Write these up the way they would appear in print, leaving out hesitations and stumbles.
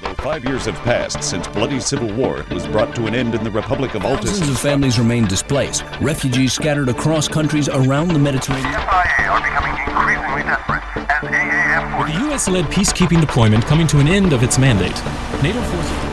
Though 5 years have passed since bloody civil war was brought to an end in the Republic of Altus. Thousands of families remain displaced. Refugees scattered across countries around the Mediterranean. CIA are becoming increasingly desperate as AAF With the U.S.-led peacekeeping deployment coming to an end of its mandate, NATO forces...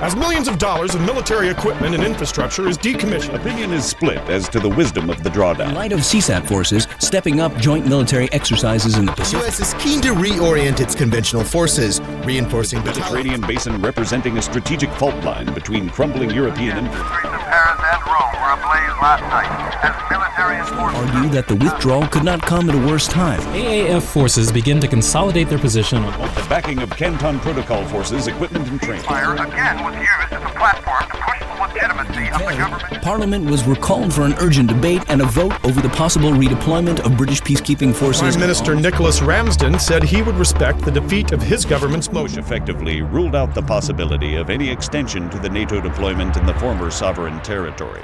As millions of dollars of military equipment and infrastructure is decommissioned. Opinion is split as to the wisdom of the drawdown. In light of CSAT forces stepping up joint military exercises in the The Pacific. U.S. is keen to reorient its conventional forces, reinforcing the Mediterranean basin representing a strategic fault line between crumbling European influence. streets of Paris and Rome were ablaze last night as military enforcement Argue that the withdrawal could not come at a worse time. AAF forces begin to consolidate their position on The backing of Canton Protocol forces, equipment and training. fire again was used as a platform to push the legitimacy of the government. Parliament was recalled for an urgent debate and a vote over the possible redeployment of British peacekeeping forces. Prime Minister Nicholas Ramsden said he would respect the defeat of his government's motion. Effectively ruled out the possibility of any extension to the NATO deployment in the former sovereign territory.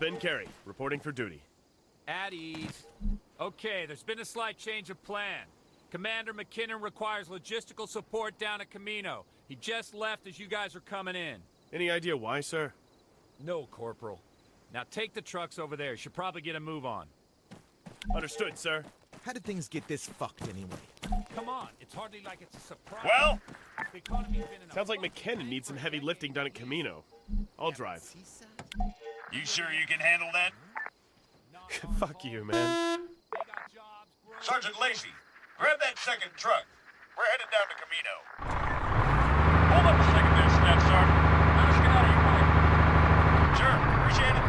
Ben Carey, reporting for duty. At ease. Okay, there's been a slight change of plan. Commander McKinnon requires logistical support down at Camino. He just left as you guys are coming in. Any idea why, sir? No, Corporal. Now take the trucks over there. Should probably get a move on. Understood, sir. How did things get this fucked anyway? Come on, it's hardly like it's a surprise. Well, The economy's been in a sounds like fucking McKinnon needs some heavy lifting done at Camino. I'll drive. You sure you can handle that? Fuck you, man. They got jobs, bro. Sergeant Lacey, grab that second truck. We're headed down to Camino. Hold up a second there, Staff Sergeant. Let us get out of your way. Sure, appreciate it.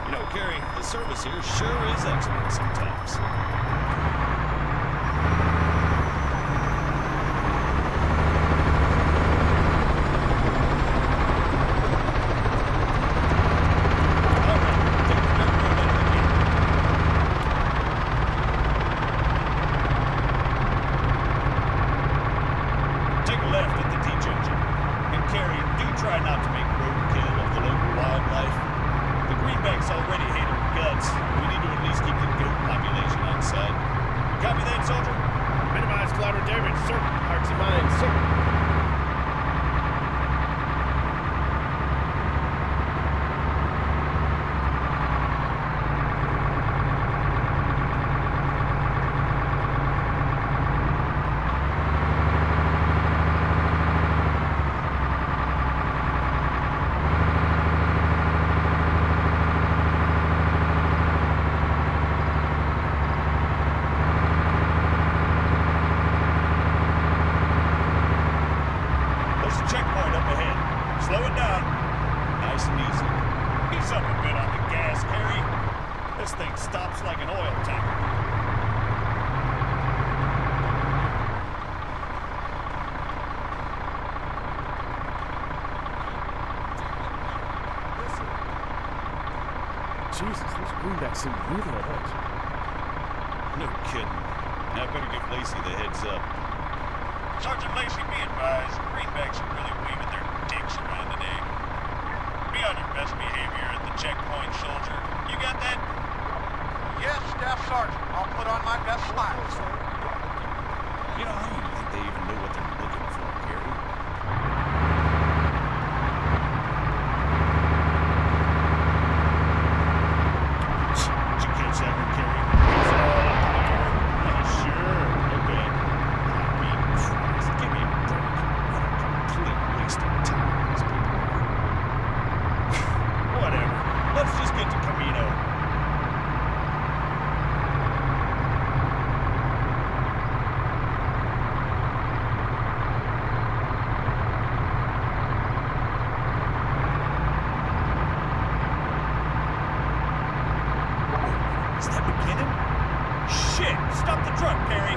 You know, Carrie, the service here sure is excellent sometimes. Take a left at the T-junction. And Carrie, do try not to make roadkill of the local wildlife. The greenbacks already hate them guts. We need to at least keep the goat population on side. Copy that, soldier? Minimize collateral damage, sir. Hearts and minds, sir. There's a checkpoint up ahead. Slow it down. Nice and easy. Ease up a bit on the gas, Carrie. This thing stops like an oil tanker. Jesus, those greenbacks seem really alert. No kidding. Now better give Lacey the heads up. Sergeant Lacey, be advised, greenbacks are really waving their dicks around today. Be on your best behavior at the checkpoint, soldier. You got that? Yes, Staff Sergeant. I'll put on my best smile. You know, I don't even think they even know what they're looking for, Carrie. Did you catch that one, Carrie? It's all up in the air. Sure. Okay. I mean, Christ, give me a break. What a complete waste of time these people are. Whatever. Let's just get to Camino. Is that McKinnon? Shit! Stop the truck, Perry!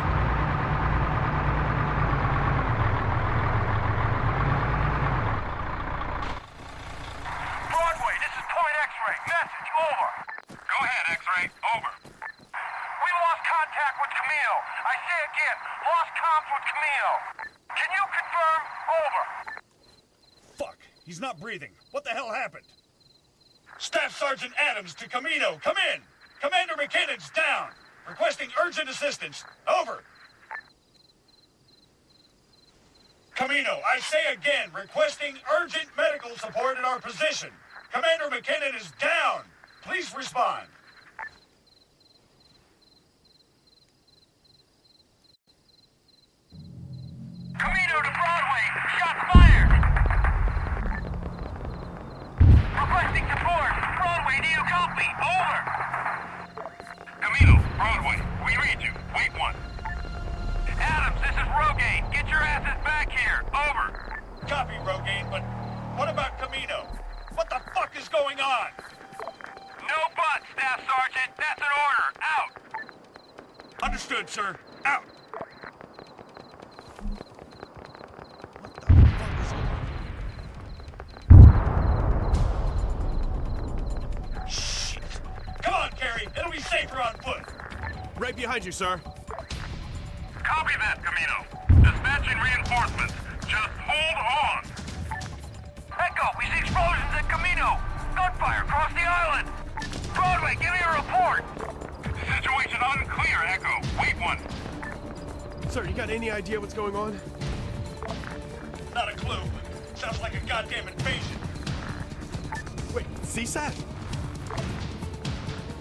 Broadway, this is Point X-ray. Message, over. Go ahead, X-ray. Over. We lost contact with Camino. I say again, lost comms with Camino. Can you confirm? Over. Fuck! He's not breathing. What the hell happened? Staff Sergeant Adams to Camino. Come in! Commander McKinnon's down. Requesting urgent assistance. Over. Camino, I say again, requesting urgent medical support at our position. Commander McKinnon is down. Please respond. Camino to Broadway. Shots fired. Requesting support. Broadway, do you copy? Over. Camino, Broadway. We read you. Wait one. Adams, this is Rogaine. Get your asses back here. Over. Copy, Rogaine, but what about Camino? What the fuck is going on? No buts, Staff Sergeant. That's an order. Out. Understood, sir. Out. Shit. Come on, Carrie. It'll be safer on foot. Right behind you, sir. Copy that, Camino. Dispatching reinforcements. Just hold on. Echo, we see explosions at Camino. Go Gunfire across the island! Broadway, give me a report! Situation unclear, Echo. Wait one. Sir, you got any idea what's going on? Not a clue. Sounds like a goddamn invasion. Wait, CSAT?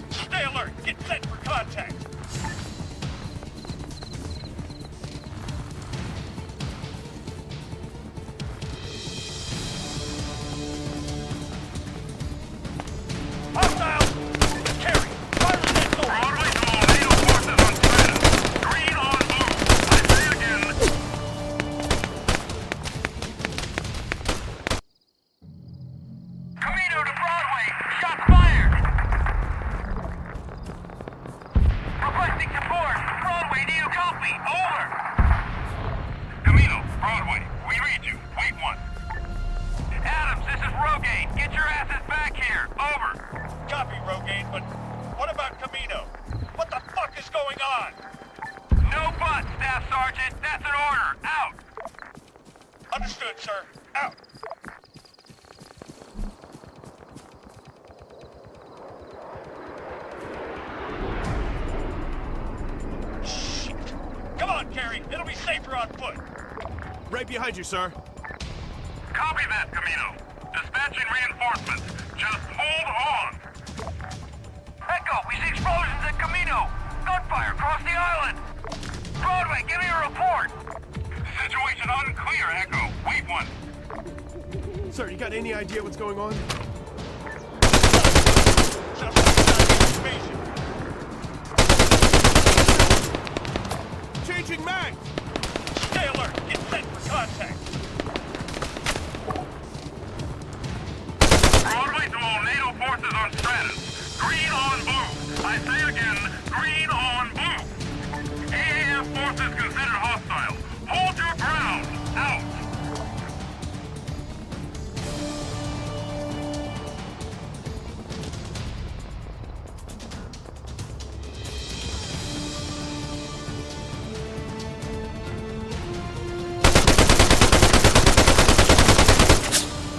Stay alert. Get set for contact. Hostile! Carry! Fire the net door! Broadway to all NATO forces on Strata. Green on move. I say again. Camino to Broadway. Shots fired. Requesting support. Broadway, do you copy? Over. Camino, Broadway. We read you. Wait one. Adams, this is Rogaine. Get your asses back here. Over. Copy, Rogaine, but what about Camino? What the fuck is going on? No buts, Staff Sergeant. That's an order. Out. Understood, sir. Out. Shit. Come on, Carrie. It'll be safer on foot. Right behind you, sir. Copy that, Camino. Dispatching reinforcements. Just hold on. Echo, we see explosions at Camino. Gunfire across the island. Broadway, give me a report. Situation unclear, Echo. Wait one. Sir, you got any idea what's going on? Sounds like a goddamn invasion. Changing mag! Stay alert. Get set for contact. Broadway to all NATO forces on Stratus. Green on blue. I say again, green on blue. AAF forces considered hostile. Hold your ground. Out.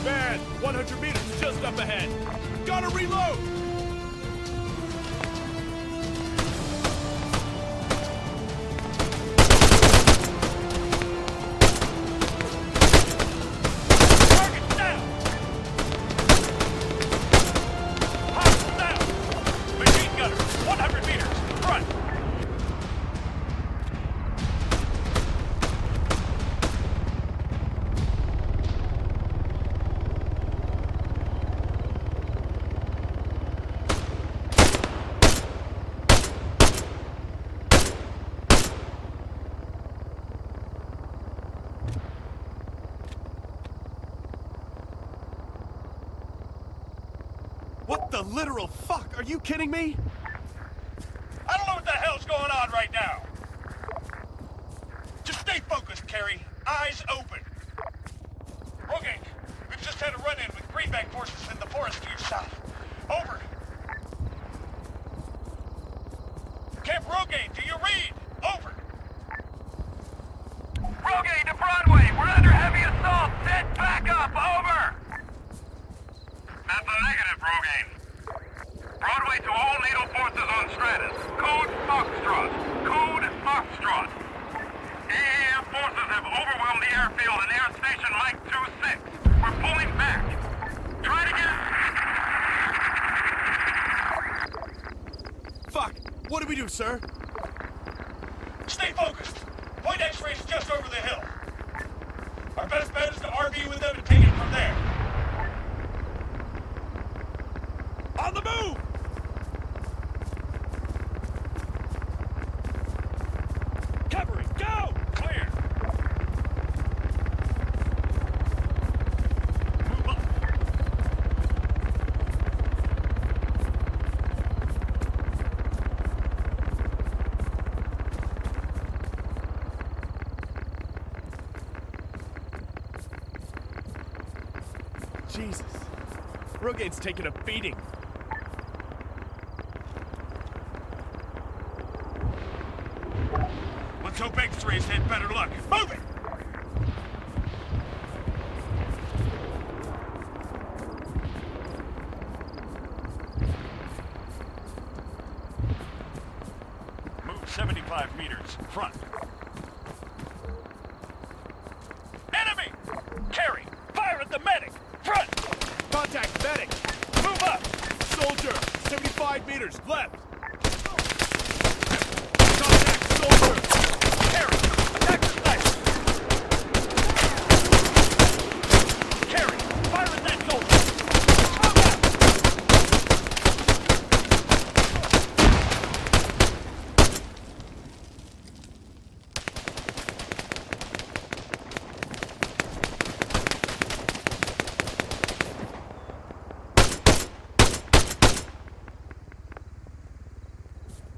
Man, 100 meters just up ahead. Gotta reload! Target down. Hostile down. Machine gunner. 100 meters. Front. What the literal fuck? Are you kidding me? I don't know what the hell's going on right now. Just stay focused, Carrie. Eyes open. Rogaine, we've just had a run-in with Greenback forces in the forest to your south. Over. Camp Rogaine, do you read? Over. Rogaine to Broadway. We're under heavy assault. Set back up. Over. That's a negative, Rogaine. Broadway to all NATO forces on Stratus. Code Foxtrot. Code Foxtrot. AAF forces have overwhelmed the airfield and Air Station Mike 26. We're pulling back. Try to get... Fuck! What do we do, sir? Stay focused. Point X-ray's just over the hill. Our best bet is to RV with them and take it from there. On the move! Covering, go! Clear. Move up. Jesus. Rogaine's taking a beating. Let's hope X-rays had better luck. Move it! 75 meters. Front. Enemy! Carry! Fire at the medic! Front! Contact medic! Move up! Soldier! 75 meters, left! Contact soldier! Carry! Attack the sniper! Carry! Fire at that soldier! Move out!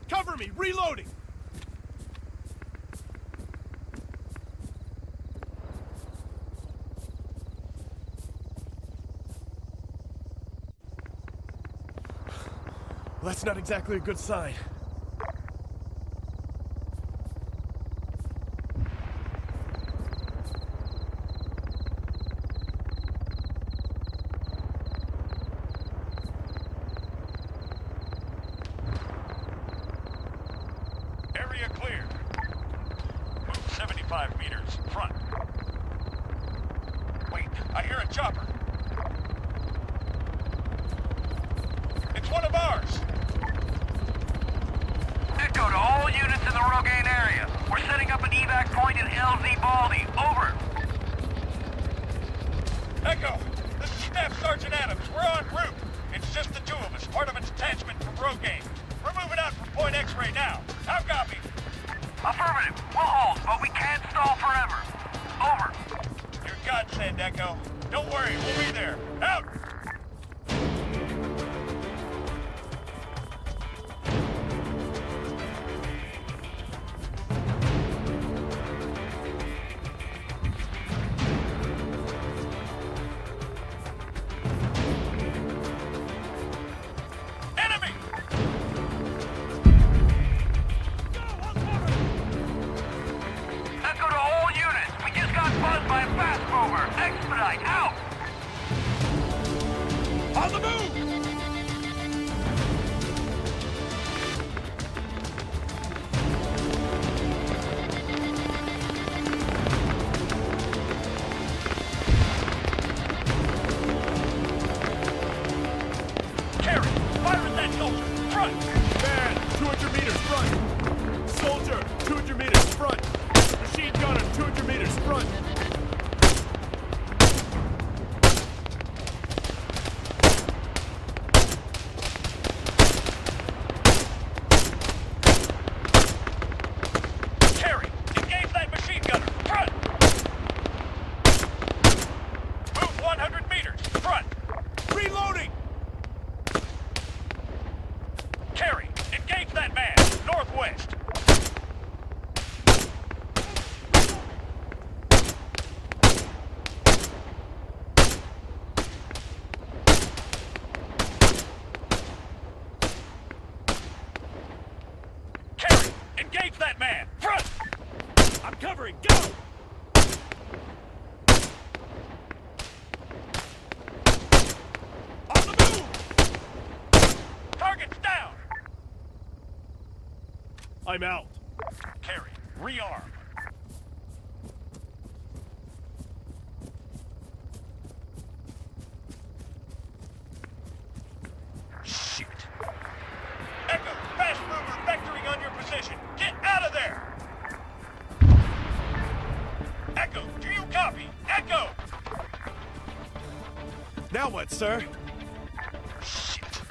Cover me! Reloading! Well, that's not exactly a good sign. Area clear. Move 75 meters. Front. Wait, I hear a chopper. It's one of ours. Echo to all units in the Rogaine area. We're setting up an evac point in LZ Baldy. Over. Echo, this is Staff Sergeant Adams. We're en route. It's just the two of us, part of a detachment from Rogaine. We're moving out from Point X-ray now. How copy? Affirmative. We'll hold, but we can't stall forever. Over. Your godsend, Echo. Don't worry, we'll be there. Out! Enemy! Echo to all units. We just got buzzed by a fast mover. Expedite. Out. On the move! Carry! Fire at that soldier! Front! Man, 200 meters, front! Soldier, 200 meters, front! Machine gunner, 200 meters, front! Carry! Engage that machine gunner! Front! Move 100 meters! Front! Reloading! Carry! Engage that man! Northwest! Carry! Engage that man! Front! I'm covering, go! On the move! Target's down! I'm out. Carry! Rearm! Shoot! Echo! Fast mover vectoring on your position! Get out of there! Echo! Do you copy? Echo! Now what, sir? Shit!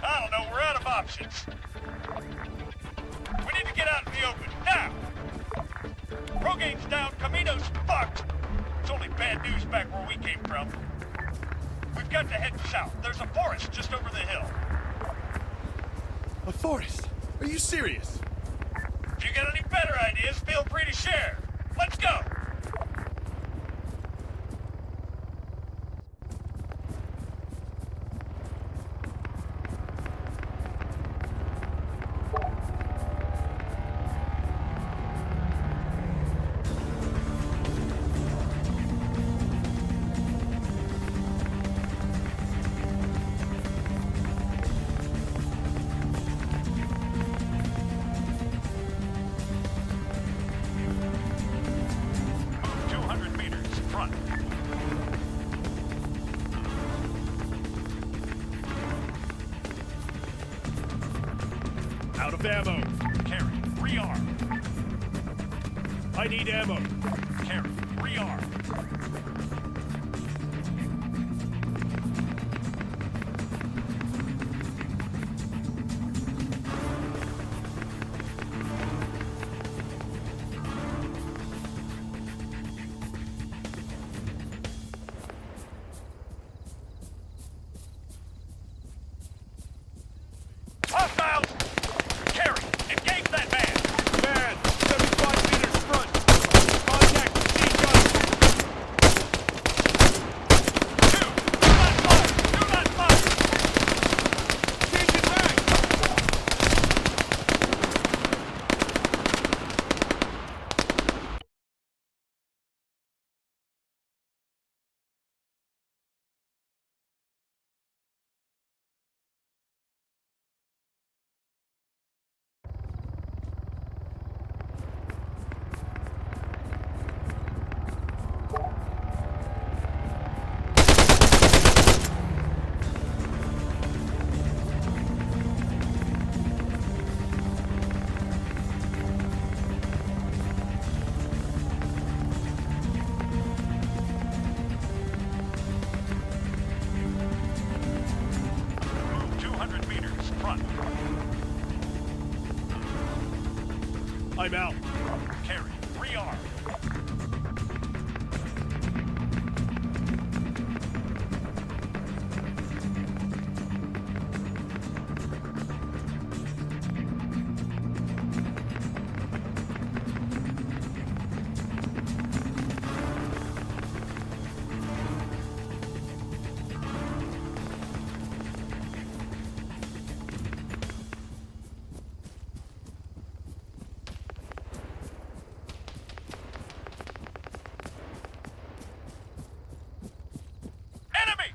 I don't know, we're out of options. We need to get out in the open, now! Rogaine's down, Camino's fucked! It's only bad news back where we came from. We've got to head south. There's a forest just over the hill. A forest? Are you serious? If you got any better ideas, feel free to share. Let's go! Out of ammo. Carry. Rearm. I need ammo. Carry. Rearm. Hostiles! Carry! Engage that man! Man, 75 meters front. Contact machine gun. Two! Do not fire! Do not fire! Changing back. Move 200 meters front. I'm out. Carry. Rearm. Enemy!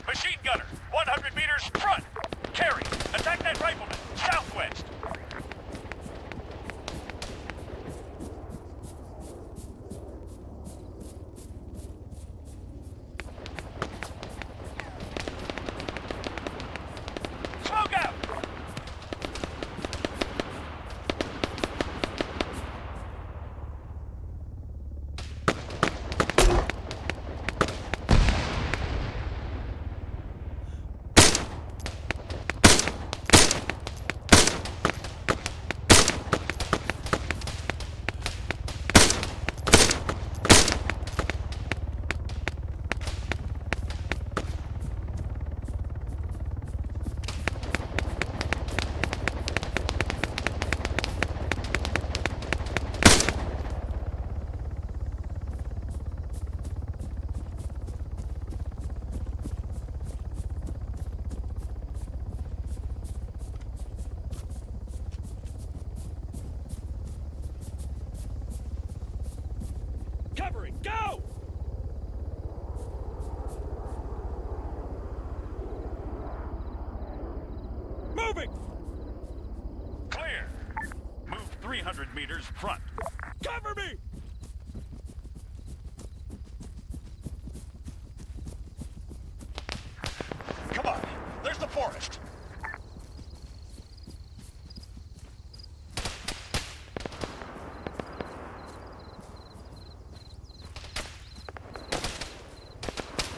Machine gunner, 100 meters front. Carry. Attack that rifleman, southwest. Smoke out! Covering. Go! Moving. Clear. Move 300 meters front. Cover me. Come on. There's the forest.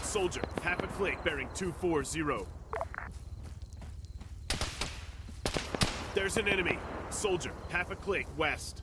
Soldier, half a click, bearing 240. There's an enemy. Soldier, half a click, west.